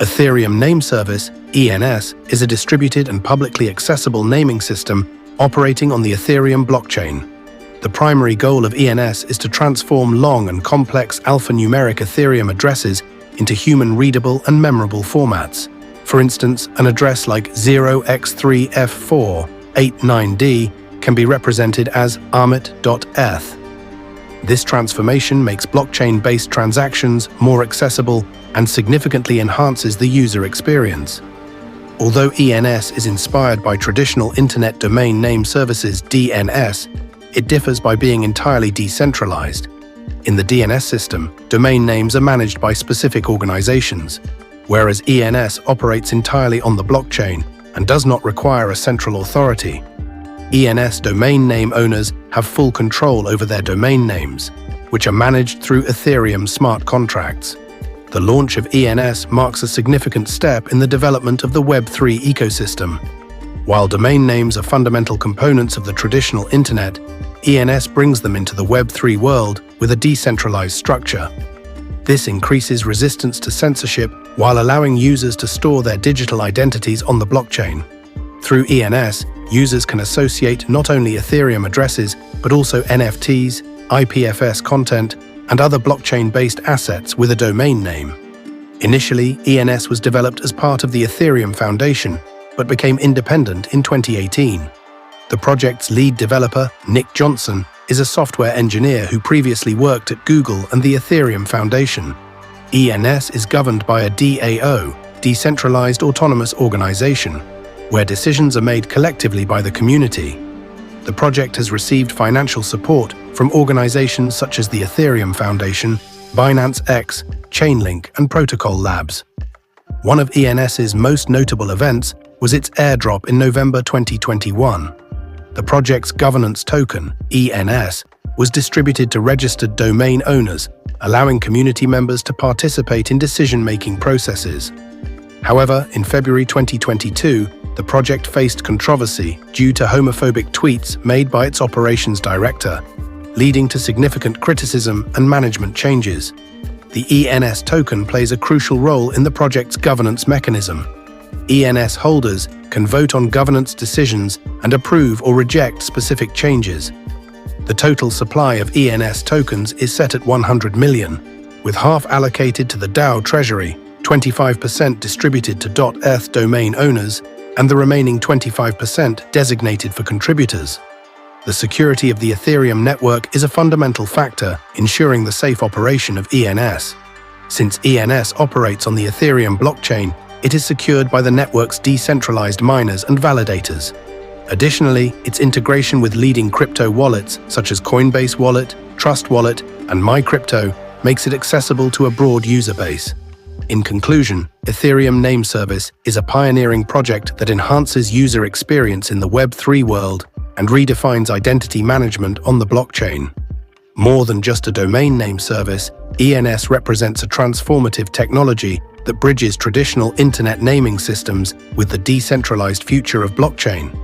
Ethereum Name Service, ENS, is a distributed and publicly accessible naming system operating on the Ethereum blockchain. The primary goal of ENS is to transform long and complex alphanumeric Ethereum addresses into human-readable and memorable formats. For instance, an address like 0x3f489d can be represented as amit.eth. This transformation makes blockchain-based transactions more accessible and significantly enhances the user experience. Although ENS is inspired by traditional Internet Domain Name Services (DNS), it differs by being entirely decentralized. In the DNS system, domain names are managed by specific organizations, whereas ENS operates entirely on the blockchain and does not require a central authority. ENS domain name owners have full control over their domain names, which are managed through Ethereum smart contracts. The launch of ENS marks a significant step in the development of the Web3 ecosystem. While domain names are fundamental components of the traditional internet, ENS brings them into the Web3 world with a decentralized structure. This increases resistance to censorship while allowing users to store their digital identities on the blockchain. Through ENS, users can associate not only Ethereum addresses, but also NFTs, IPFS content, and other blockchain-based assets with a domain name. Initially, ENS was developed as part of the Ethereum Foundation, but became independent in 2018. The project's lead developer, Nick Johnson, is a software engineer who previously worked at Google and the Ethereum Foundation. ENS is governed by a DAO, Decentralized Autonomous Organization, where decisions are made collectively by the community. The project has received financial support from organizations such as the Ethereum Foundation, Binance X, Chainlink, and Protocol Labs. One of ENS's most notable events was its airdrop in November 2021. The project's governance token, ENS, was distributed to registered domain owners, allowing community members to participate in decision-making processes. However, in February 2022, the project faced controversy due to homophobic tweets made by its operations director, leading to significant criticism and management changes. The ENS token plays a crucial role in the project's governance mechanism. ENS holders can vote on governance decisions and approve or reject specific changes. The total supply of ENS tokens is set at 100 million, with half allocated to the DAO treasury, 25% distributed to .eth domain owners, and the remaining 25% designated for contributors. The security of the Ethereum network is a fundamental factor ensuring the safe operation of ENS. Since ENS operates on the Ethereum blockchain, it is secured by the network's decentralized miners and validators. Additionally, its integration with leading crypto wallets such as Coinbase Wallet, Trust Wallet, and MyCrypto makes it accessible to a broad user base. In conclusion, Ethereum Name Service is a pioneering project that enhances user experience in the Web3 world and redefines identity management on the blockchain. More than just a domain name service, ENS represents a transformative technology that bridges traditional internet naming systems with the decentralized future of blockchain.